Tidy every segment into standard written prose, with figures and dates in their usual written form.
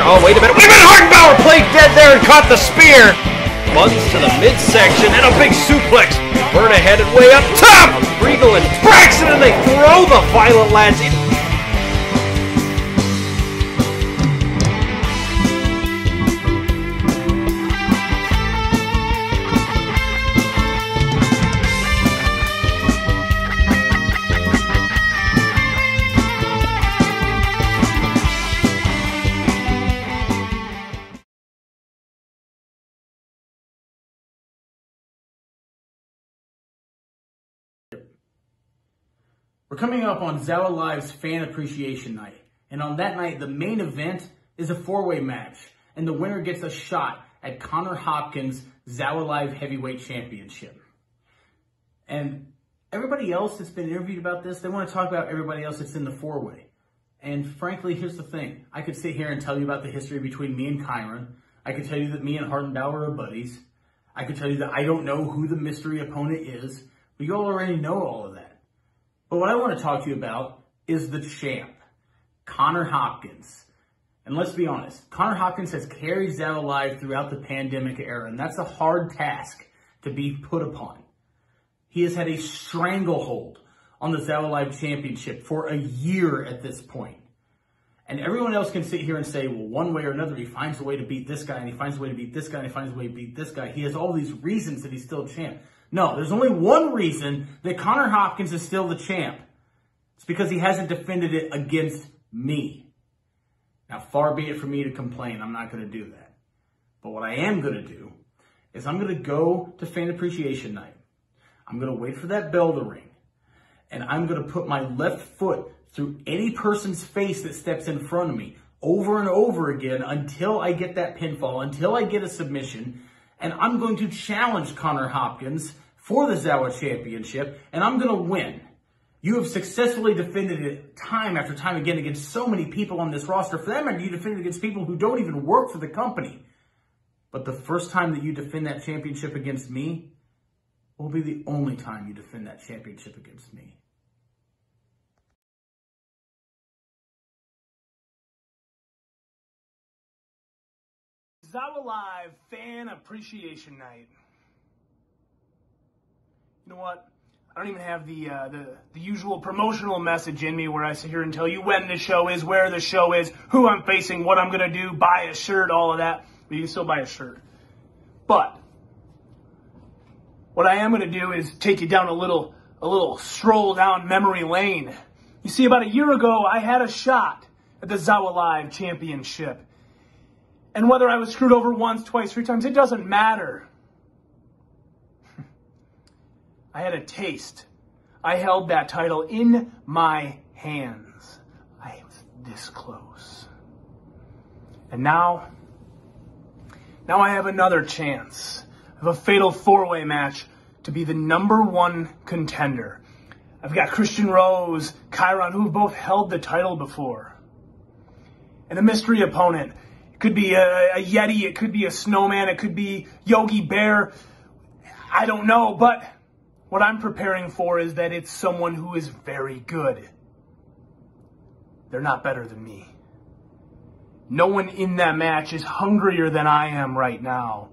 Oh, wait a minute. Hartenbower played dead there and caught the spear. Runs to the midsection and a big suplex. Berna headed way up top. Regal and Braxton, and they throw the Violent Lads in. We're coming up on ZOWA Live's Fan Appreciation Night, and on that night, the main event is a four-way match, and the winner gets a shot at Connor Hopkins' ZOWA Live Heavyweight Championship. And everybody else that's been interviewed about this, they want to talk about everybody else that's in the four-way. And frankly, here's the thing. I could sit here and tell you about the history between me and Kyron. I could tell you that me and Hartenbower are buddies. I could tell you that I don't know who the mystery opponent is, but you all already know all of that. But what I want to talk to you about is the champ, Connor Hopkins. And let's be honest, Connor Hopkins has carried ZOWA Live throughout the pandemic era, and that's a hard task to be put upon. He has had a stranglehold on the ZOWA Live Championship for a year at this point. And everyone else can sit here and say, well, one way or another, he finds a way to beat this guy, and he finds a way to beat this guy, and he finds a way to beat this guy. He has all these reasons that he's still champ. No, there's only one reason that Connor Hopkins is still the champ. It's because he hasn't defended it against me. Now, far be it from me to complain. I'm not going to do that. But what I am going to do is I'm going to go to Fan Appreciation Night. I'm going to wait for that bell to ring. And I'm going to put my left foot through any person's face that steps in front of me over and over again until I get that pinfall, until I get a submission. And I'm going to challenge Connor Hopkins for the ZOWA Championship, and I'm going to win. You have successfully defended it time after time again against so many people on this roster. For that matter, you defended against people who don't even work for the company. But the first time that you defend that championship against me will be the only time you defend that championship against me. ZOWA Live Fan Appreciation Night. You know what? I don't even have the usual promotional message in me where I sit here and tell you when the show is, where the show is, who I'm facing, what I'm going to do, buy a shirt, all of that. But you can still buy a shirt. But what I am going to do is take you down a little stroll down memory lane. You see, about a year ago, I had a shot at the ZOWA Live Championship. And whether I was screwed over once, twice, three times, it doesn't matter. I had a taste. I held that title in my hands. I was this close. And now I have another chance. I have a fatal four-way match to be the #1 contender. I've got Christian Rose, Kyron, who have both held the title before. And a mystery opponent. It could be a Yeti, it could be a snowman, it could be Yogi Bear. I don't know, but what I'm preparing for is that it's someone who is very good. They're not better than me. No one in that match is hungrier than I am right now.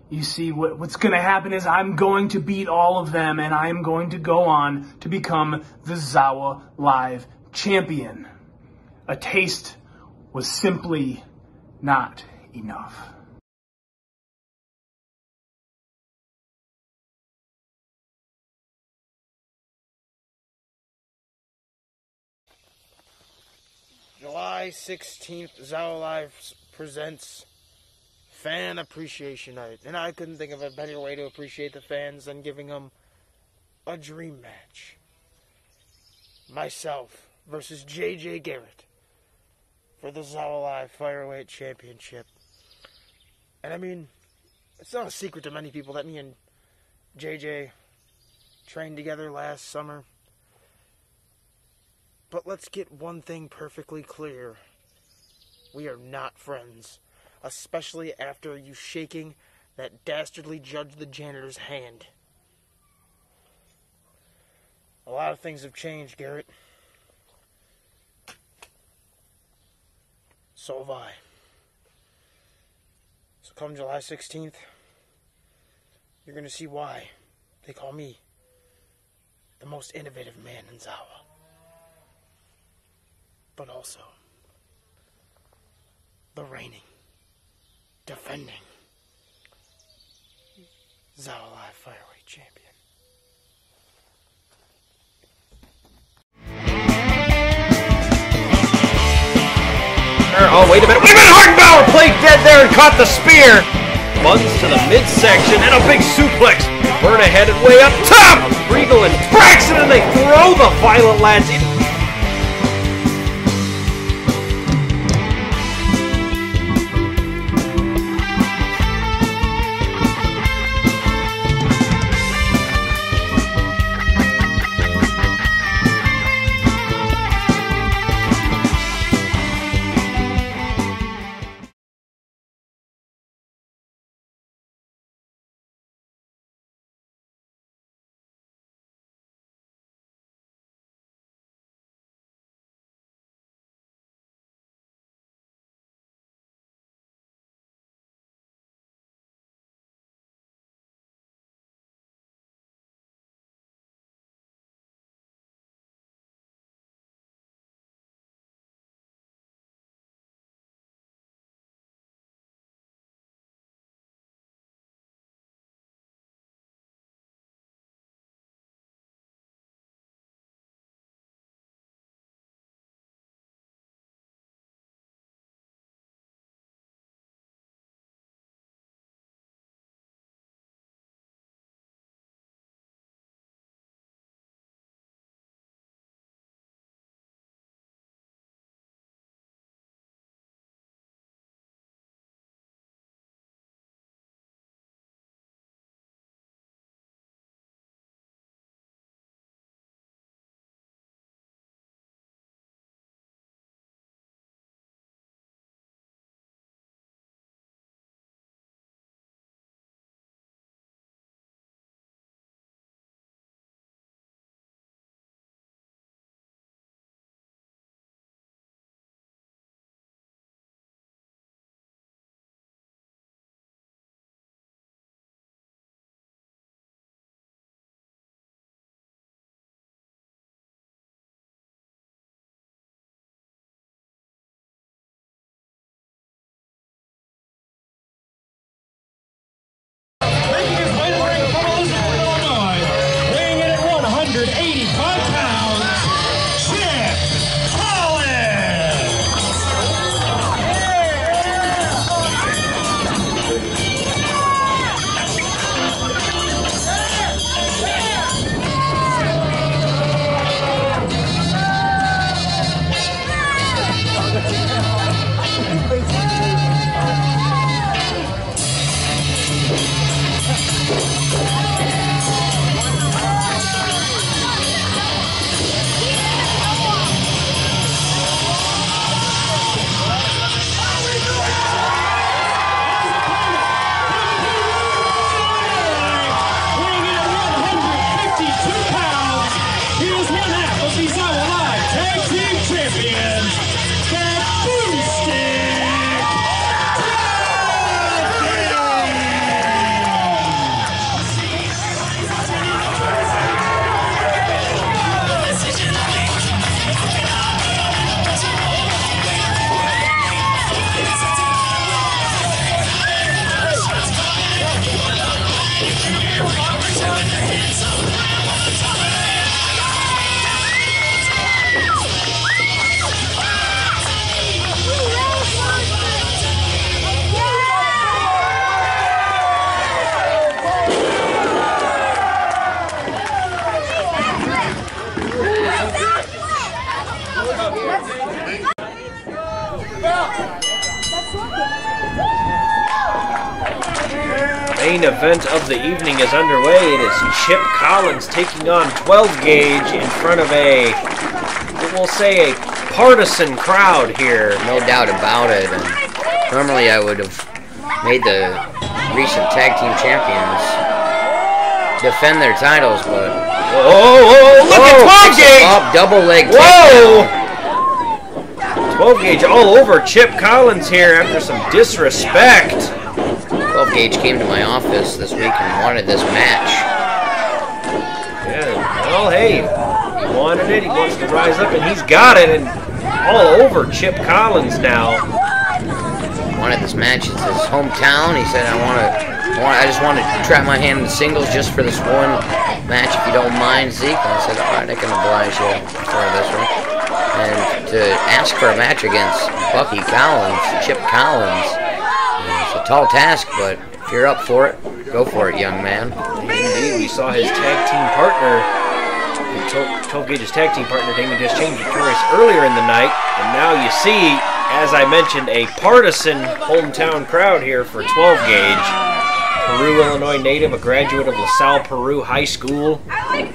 You see, what's going to happen is I'm going to beat all of them, and I'm going to go on to become the ZOWA Live champion. A taste was simply not enough. July 16th, ZOWA Live presents Fan Appreciation Night. And I couldn't think of a better way to appreciate the fans than giving them a dream match. Myself versus JJ Garrett for the ZOWA Live Fireweight Championship. And I mean, it's not a secret to many people that me and JJ trained together last summer. But let's get one thing perfectly clear. We are not friends. Especially after you shaking that dastardly Judge the Janitor's hand. A lot of things have changed, Garrett. So have I. come July 16th, you're going to see why they call me the most innovative man in ZOWA. But also, the reigning, defending ZOWA Live Fireweight Champion. Oh, wait a minute. Hartenbower played dead there and caught the spear. Buns to the midsection and a big suplex. Berna headed way up top. Regal and Braxton, and they throw the Violent Lads in. Main event of the evening is underway. It is Chip Collins taking on 12 Gaige in front of a, we'll say, a partisan crowd here. No doubt about it. And normally I would have made the recent tag team champions defend their titles, but look at 12 Gaige! Up, double leg takedown. 12 Gaige all over Chip Collins here after some disrespect. 12 Gauge came to my office this week and wanted this match. Yeah, well, hey, he wanted it. He wants to rise up, and he's got it. And all over Chip Collins now. Wanted this match. It's his hometown. He said, I just want to try my hand in the singles just for this one match, if you don't mind, Zeke. And I said, all right, I can oblige you for this one. And to ask for a match against Bucky Collins, Chip Collins, it's a tall task, but if you're up for it, go for it, young man. Indeed, we saw his tag team partner, 12 Gauge's tag team partner, Damien Deschamps, victorious earlier in the night. And now you see, as I mentioned, a partisan hometown crowd here for 12 Gauge. Peru, Illinois native, a graduate of LaSalle Peru High School. And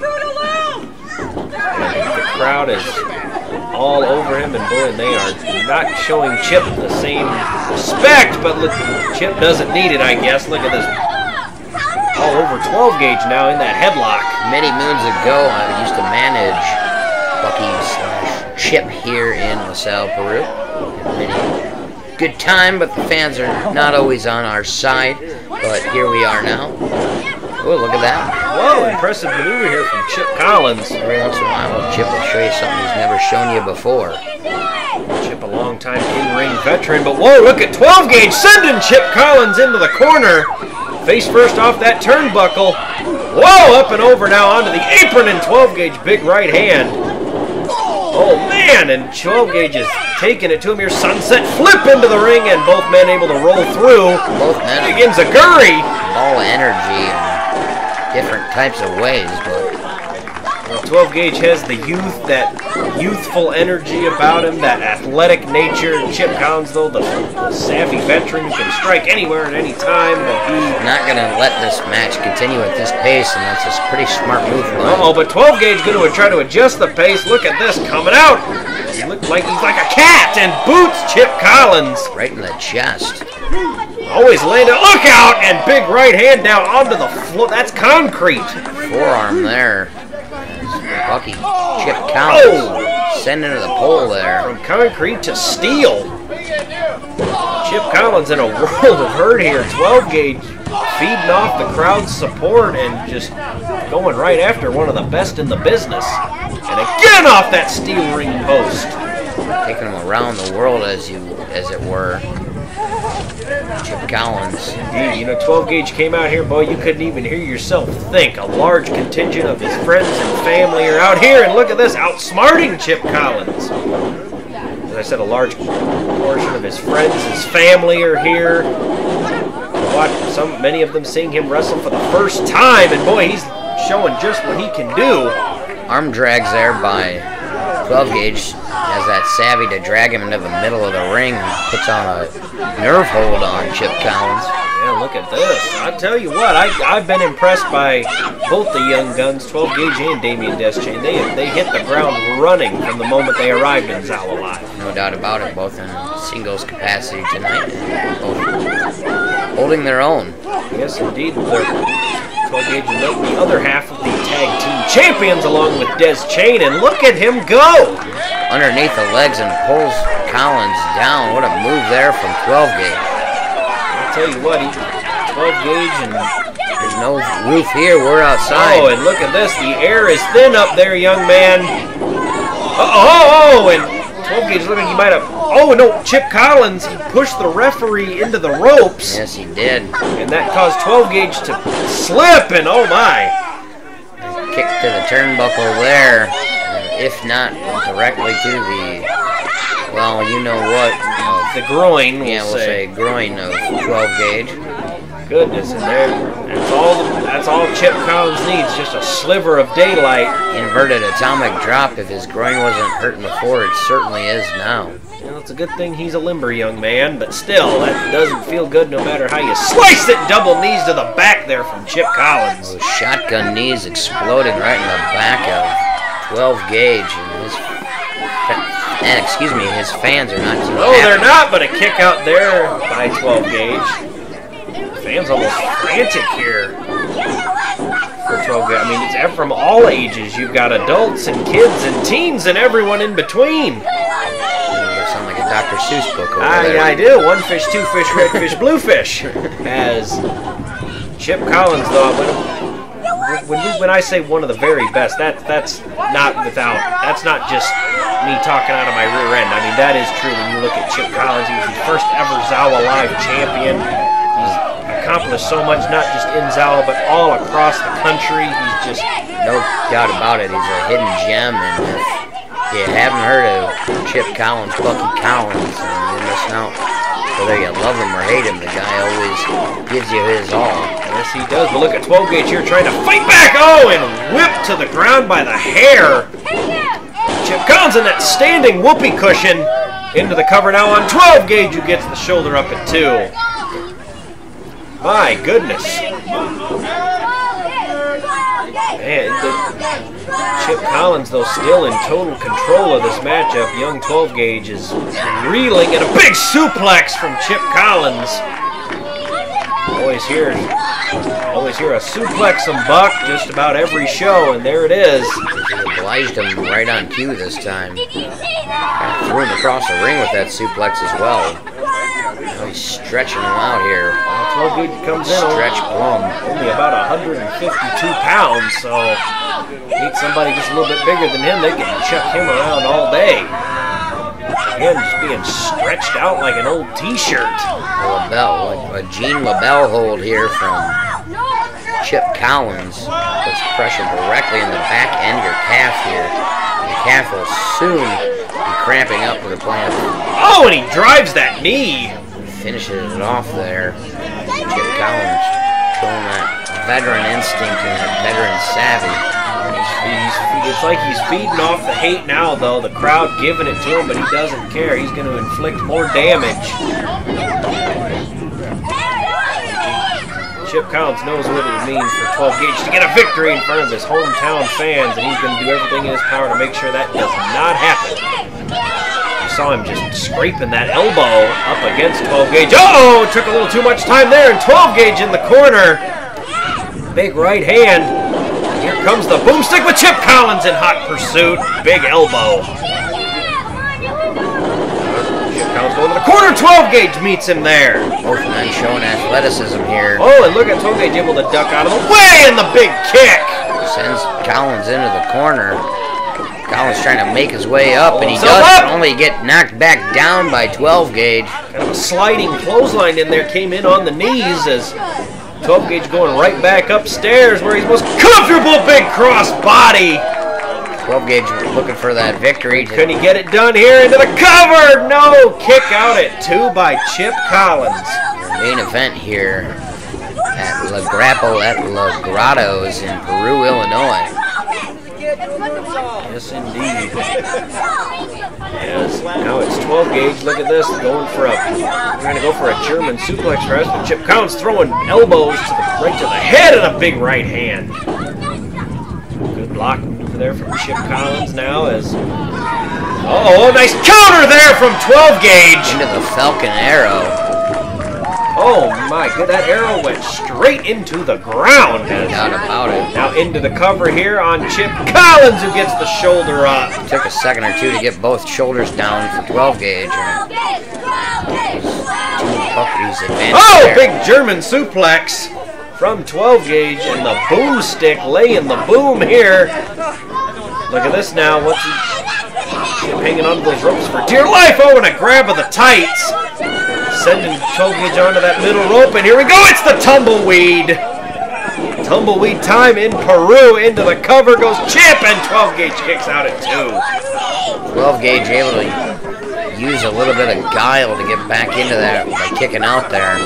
the crowd is all over him, and boy, they are not showing Chip the same respect, but look, Chip doesn't need it, I guess. Look at this. All over 12 Gauge now in that headlock. Many moons ago, I used to manage Bucky/Chip here in LaSalle, Peru. Good time, but the fans are not always on our side. But here we are now. Oh, look at that. Whoa, impressive maneuver here from Chip Collins. Every once in a while, Chip will show you something he's never shown you before. Chip, a long-time in-ring veteran, but whoa, look at 12 Gauge sending Chip Collins into the corner. Face first off that turnbuckle. Whoa, up and over now onto the apron, and 12 Gauge big right hand. Oh, man, and 12 Gauge is taking it to him here. Sunset flip into the ring, and both men able to roll through. Both men begins a Gurry. Ball of energy in different types of ways, but 12 Gauge has the youth, that youthful energy about him, that athletic nature. Chip Collins, though, the savvy veteran who can strike anywhere at any time. But he's not going to let this match continue at this pace, and that's a pretty smart move. Uh-oh, but 12 Gauge going to try to adjust the pace. Look at this coming out. He looks like he's like a cat, and boots Chip Collins. Right in the chest. Always landed. Look out! And big right hand down onto the floor. That's concrete. Forearm there. Bucky Chip Collins sending to the pole there. From concrete to steel. Chip Collins in a world of hurt here. 12 Gauge feeding off the crowd's support and just going right after one of the best in the business. And again off that steel ring post. Taking him around the world as it were. Chip Collins. Indeed, you know, 12 Gauge came out here, boy, you couldn't even hear yourself think. A large contingent of his friends and family are out here, and look at this, outsmarting Chip Collins. As I said, a large portion of his friends, his family are here. Many of them seeing him wrestle for the first time, and boy, he's showing just what he can do. Arm drags there by 12 Gauge. Has that savvy to drag him into the middle of the ring and puts on a nerve hold on Chip Collins. Yeah, look at this. I tell you what, I've been impressed by both the young guns, 12 Gauge and Damien Deschamps. They hit the ground running from the moment they arrived in ZOWA Live. No doubt about it, both in singles capacity tonight and both holding their own. Yes, indeed. 12 Gauge and the other half of the tag team champions along with Deschamps, and look at him go! Underneath the legs and pulls Collins down. What a move there from 12 Gauge. I'll tell you what, 12 Gauge, and there's no roof here. We're outside. Oh, and look at this. The air is thin up there, young man. And 12 Gauge looking like he might have... Oh, no, Chip Collins, he pushed the referee into the ropes. Yes, he did. And that caused 12 Gauge to slip, and oh my. Kick to the turnbuckle there. If not directly to the, well, you know what? The groin, we'll say groin of 12 Gauge. Goodness, and that's all Chip Collins needs, just a sliver of daylight. Inverted atomic drop. If his groin wasn't hurting before, it certainly is now. Well, it's a good thing he's a limber young man, but still, that doesn't feel good no matter how you slice it. Double knees to the back there from Chip Collins. Those shotgun knees exploding right in the back of 12 Gauge, and his fans are not too happy. They're not, but a kick out there by 12 Gauge. Fans almost frantic here for 12 Gauge. I mean, it's from all ages. You've got adults and kids and teens and everyone in between. It sounds like a Dr. Seuss book over there. I do. One fish, two fish, red fish, blue fish. As Chip Collins, though, when I say one of the very best, that's not just me talking out of my rear end. I mean, that is true. When you look at Chip Collins, he was the first ever ZOWA Live champion. He's accomplished so much, not just in ZOWA, but all across the country. He's just... No doubt about it. He's a hidden gem, and if you haven't heard of Chip Collins, Bucky Collins, and you're missing out. Whether you love him or hate him, the guy always gives you his all. Yes, he does. But look at 12 Gauge here trying to fight back. Oh, and whipped to the ground by the hair. Chip Collins in that standing whoopee cushion. Into the cover now on 12 Gauge, who gets the shoulder up at 2. My goodness. Man, Chip Collins, though, still in total control of this matchup. Young 12 Gauge is reeling, and a big suplex from Chip Collins. Always hear a suplex and buck just about every show, and there it is. He obliged him right on cue this time. Kind of threw him across the ring with that suplex as well. Now he's stretching him out here. 12 Gauge comes in Stretch plum. only about 152 pounds, so meet somebody just a little bit bigger than him, they can chuck him around all day. Again, just being stretched out like an old t-shirt. A Gene LaBelle hold here from Chip Collins. Puts pressure directly in the back end of your calf here. The calf will soon be cramping up with a plan. Oh, and he drives that knee. Finishes it off there. Chip Collins showing that veteran instinct and that veteran savvy. It's like he's feeding off the hate now, though. The crowd giving it to him, but he doesn't care. He's going to inflict more damage. Chip Collins knows what it would mean for 12 Gauge to get a victory in front of his hometown fans, and he's going to do everything in his power to make sure that does not happen. You saw him just scraping that elbow up against 12 Gauge. Uh-oh! Took a little too much time there, and 12 Gauge in the corner. Big right hand. Here comes the boomstick with Chip Collins in hot pursuit. Big elbow. Chip Collins going to the corner. 12 Gauge meets him there. Both men showing athleticism here. Oh, and look at 12 Gauge able to duck out of the way, and the big kick. Sends Collins into the corner. Collins trying to make his way up, and he does only get knocked back down by 12 Gauge. Kind of a sliding clothesline in there, came in on the knees as 12 Gauge going right back upstairs where he's most comfortable. Big cross body. 12 Gauge looking for that victory. Can he get it done here into the cover? No, kick out at 2 by Chip Collins. Your main event here at La Grapple at La Grottos in Peru, Illinois. Yes, indeed. Yes. Now it's 12 Gauge. Look at this, trying to go for a German suplex rest, but Chip Collins throwing elbows right to the head and a big right hand. Good block maneuver there from Chip Collins now as. Oh, nice counter there from 12 Gauge into the Falcon Arrow. Oh my god, that arrow went straight into the ground. No doubt about it. Now into the cover here on Chip Collins, who gets the shoulder up. Took a second or two to get both shoulders down for 12 Gauge. Oh, big German suplex from 12 Gauge, and the boomstick laying the boom here. Look at this now. What's he hanging onto those ropes for dear life? Oh, and a grab of the tights. Sending 12 Gauge onto that middle rope, and here we go, it's the tumbleweed. Tumbleweed time in Peru, into the cover goes Chip, and 12 Gauge kicks out at 2. 12 Gauge able to use a little bit of guile to get back into that by kicking out there.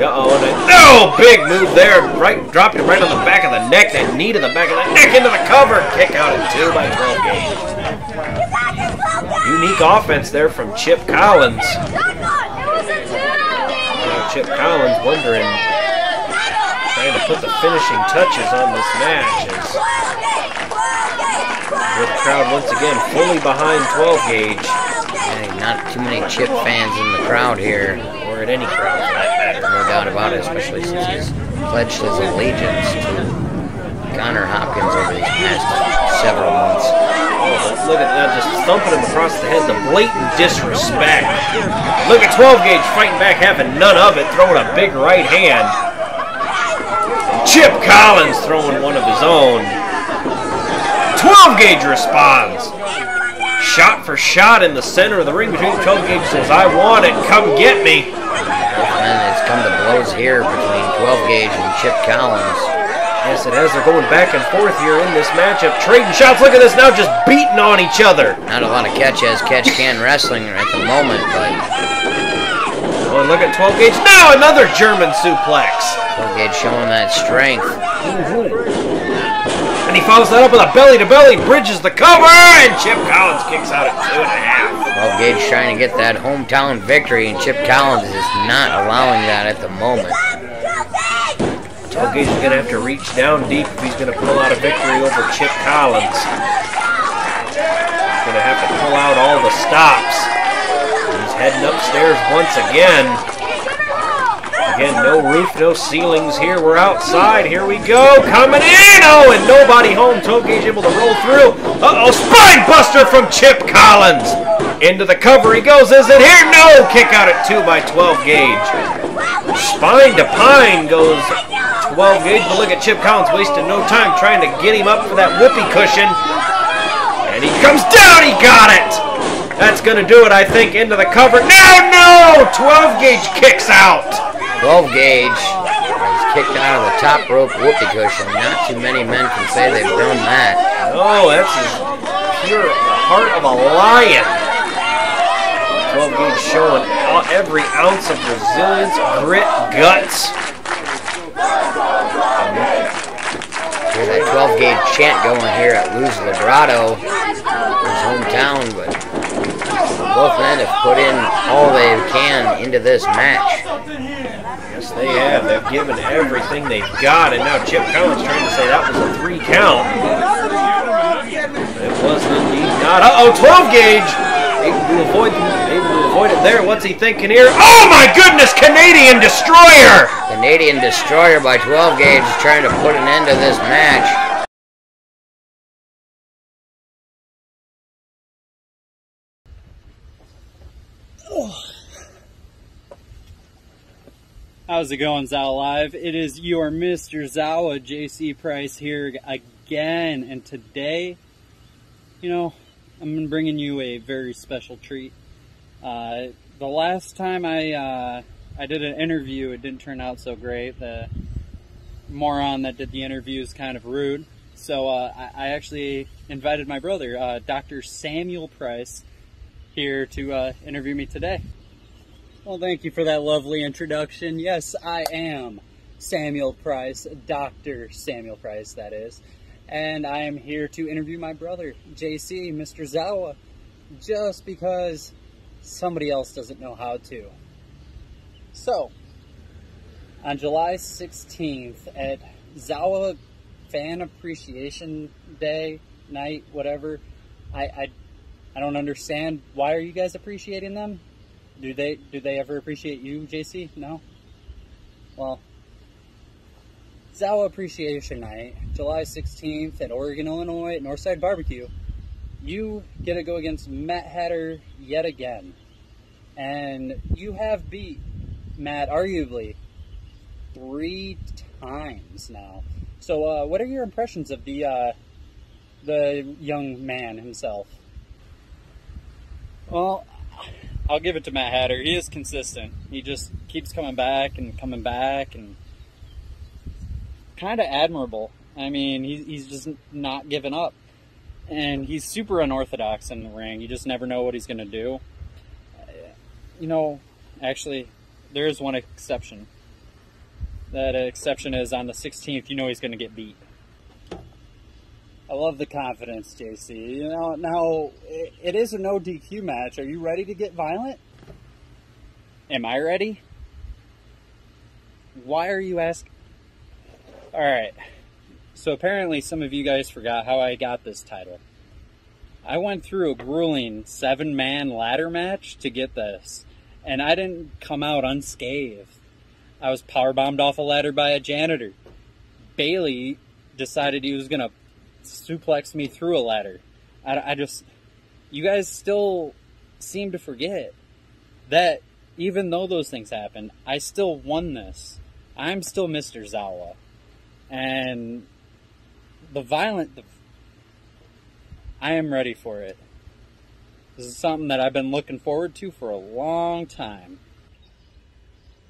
Oh, big move there, dropped him right on the back of the neck, that knee to the back of the neck, into the cover, kick out at 2 by 12 Gauge. Unique offense there from Chip Collins. Chip Collins wondering, trying to put the finishing touches on this match as the crowd once again fully behind 12 Gauge. Yeah, not too many Chip fans in the crowd here. Or at any crowd for that matter. No doubt about it, especially since he's pledged his allegiance to Connor Hopkins over these past several months. Oh, look at that, just thumping him across the head, the blatant disrespect. Look at 12 Gauge fighting back, having none of it, throwing a big right hand. Chip Collins throwing one of his own. 12 Gauge responds. Shot for shot in the center of the ring between 12 Gauge says, I want it, come get me. And it's come to blows here between 12 Gauge and Chip Collins. Yes, it has. They're going back and forth here in this matchup. Trading shots. Look at this now, just beating on each other. Not a lot of catch-as-catch-can wrestling at the moment, but... Oh, and look at 12 Gauge. Now another German suplex. 12 Gauge showing that strength. And he follows that up with a belly-to-belly, bridges the cover, and Chip Collins kicks out at 2.5. 12 Gauge trying to get that hometown victory, and Chip Collins is not allowing that at the moment. 12 Gauge is going to have to reach down deep if he's going to pull out a victory over Chip Collins. He's going to have to pull out all the stops. He's heading upstairs once again. Again, no roof, no ceilings here. We're outside. Here we go. Coming in. Oh, and nobody home. 12 Gauge able to roll through. Uh-oh, spine buster from Chip Collins. Into the cover he goes. Is it here? No. Kick out at 2 by 12 Gauge. Spine to pine goes 12 Gauge, but look at Chip Collins wasting no time trying to get him up for that whoopee cushion. And he comes down, he got it! That's going to do it, I think, into the cover. No! 12 Gauge kicks out! 12 Gauge is kicked out of the top rope whoopee cushion. Not too many men can say they've done that. No, that's as pure heart of a lion. 12 Gauge showing every ounce of resilience, grit, guts. Hear that 12 Gauge chant going here at Luz Labrado, his hometown, but both men have put in all they can into this match. Yes, they have. They've given everything they've got, and now Chip Collins trying to say that was a 3 count. It wasn't indeed not. Uh-oh, 12 Gauge! Able to avoid it there. What's he thinking here? Oh my goodness, Canadian Destroyer! Canadian Destroyer by 12 Gauge is trying to put an end to this match. How's it going, ZOWA Live? It is your Mr. ZOWA, JC Price here again, and today, I'm bringing you a very special treat. The last time I did an interview, it didn't turn out so great. The moron that did the interview is kind of rude. So I actually invited my brother, Dr. Samuel Price, here to interview me today. Well, thank you for that lovely introduction. Yes, I am Samuel Price, Dr. Samuel Price, that is. And I am here to interview my brother, JC, Mr. ZOWA, just because somebody else doesn't know how to. So, on July 16th at ZOWA Fan Appreciation Day, night, whatever, I don't understand. Why are you guys appreciating them? Do they ever appreciate you, JC? No? Well, ZOWA Appreciation Night, July 16th at Oregon, Illinois, at Northside Barbecue. You get to go against Matt Hatter yet again. And you have beat Matt, arguably, 3 times now. So, what are your impressions of the young man himself? Well, I'll give it to Matt Hatter. He is consistent. He just keeps coming back and kind of admirable. I mean, he's just not giving up. And he's super unorthodox in the ring. You just never know what he's going to do. Actually, there is one exception. That exception is on the 16th, he's going to get beat. I love the confidence, JC. Now, it is a no DQ match. Are you ready to get violent? Am I ready? Why are you asking? Alright, so apparently some of you guys forgot how I got this title. I went through a grueling 7-man ladder match to get this, and I didn't come out unscathed. I was powerbombed off a ladder by a janitor. Bailey decided he was going to suplex me through a ladder. I just, you guys still seem to forget that even though those things happened, I still won this. I'm still Mr. ZOWA. And I am ready for it. This is something that I've been looking forward to for a long time.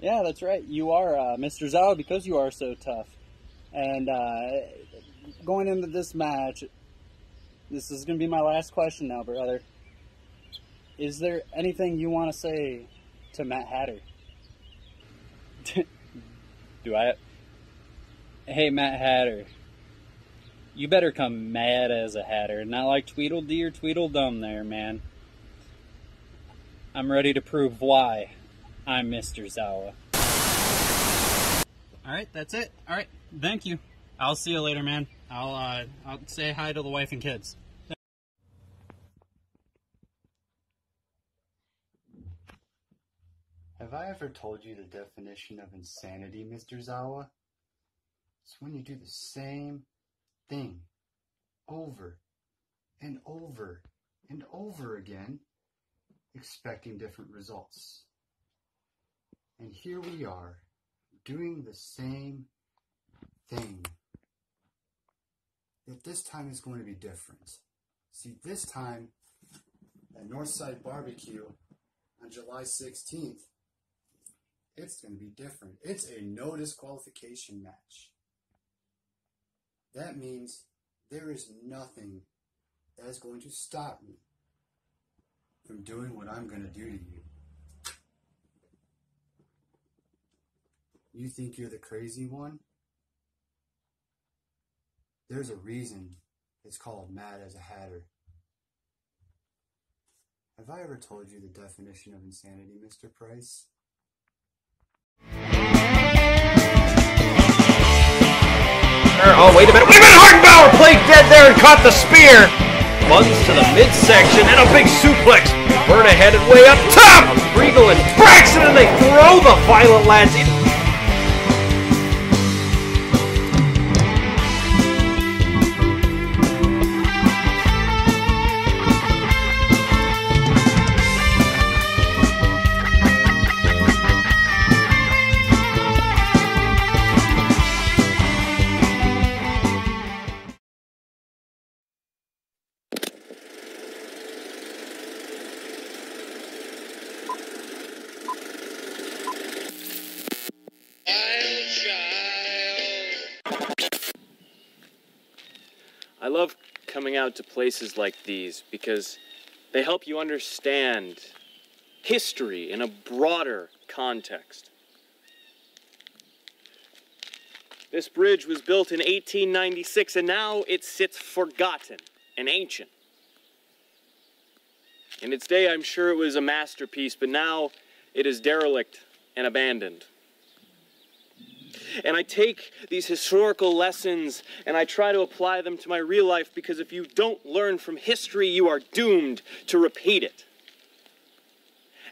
Yeah, that's right. You are Mr. ZOWA because you are so tough. And going into this match, this is going to be my last question now, brother. Is there anything you want to say to Matt Hatter? Do I? Hey, Matt Hatter. You better come mad as a hatter, not like Tweedledee or Tweedledum there, man. I'm ready to prove why I'm Mr. ZOWA. Alright, that's it. Alright, thank you. I'll see you later, man. I'll say hi to the wife and kids. Have I ever told you the definition of insanity, Mr. ZOWA? It's when you do the same thing over and over and over again, expecting different results. And here we are, doing the same thing. Yet this time it's going to be different. See, this time at Northside Barbecue on July 16th, it's going to be different. It's a no disqualification match. That means there is nothing that is going to stop me from doing what I'm going to do to you. You think you're the crazy one? There's a reason it's called Mad as a Hatter. Have I ever told you the definition of insanity, Mr. Price? Oh, wait a minute. Hartenbower played dead there and caught the spear. Buns to the midsection and a big suplex. Berna headed way up top. Regal and Braxton, and they throw the Violent Lads in. I love coming out to places like these because they help you understand history in a broader context. This bridge was built in 1896 and now it sits forgotten and ancient. In its day, I'm sure it was a masterpiece, but now it is derelict and abandoned. And I take these historical lessons and I try to apply them to my real life, because if you don't learn from history, you are doomed to repeat it.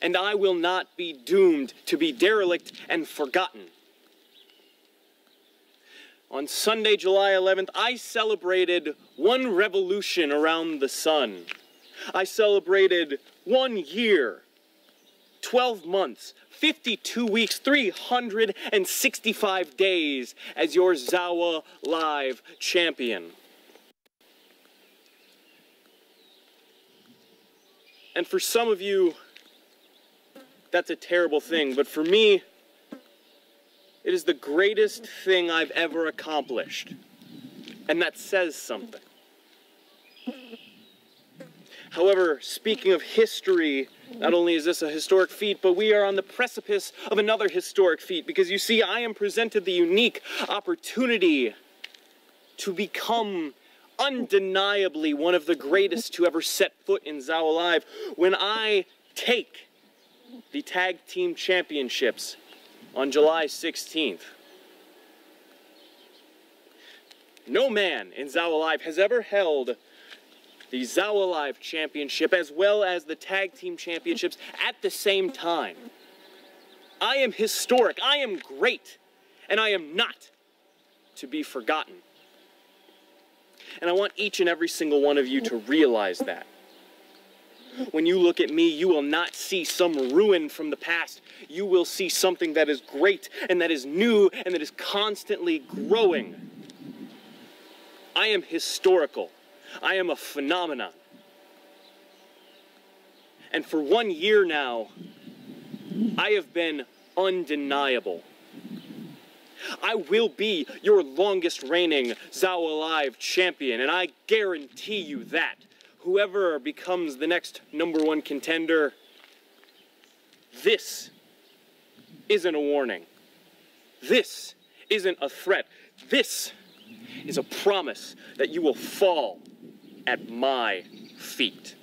And I will not be doomed to be derelict and forgotten. On Sunday, July 11th, I celebrated one revolution around the sun. I celebrated 1 year, 12 months, 52 weeks, 365 days as your ZOWA Live champion. And for some of you, that's a terrible thing, but for me, it is the greatest thing I've ever accomplished. And that says something. However, speaking of history, not only is this a historic feat, but we are on the precipice of another historic feat, because you see, I am presented the unique opportunity to become undeniably one of the greatest to ever set foot in ZOWA Live when I take the Tag Team Championships on July 16th. No man in ZOWA Live has ever held the ZOWA Live Championship as well as the Tag Team Championships at the same time. I am historic, I am great, and I am not to be forgotten. And I want each and every single one of you to realize that. When you look at me, you will not see some ruin from the past. You will see something that is great and that is new and that is constantly growing. I am historical. I am a phenomenon. And for 1 year now, I have been undeniable. I will be your longest reigning ZOWA Live champion, and I guarantee you that. Whoever becomes the next #1 contender, this isn't a warning. This isn't a threat. This is a promise that you will fall at my feet.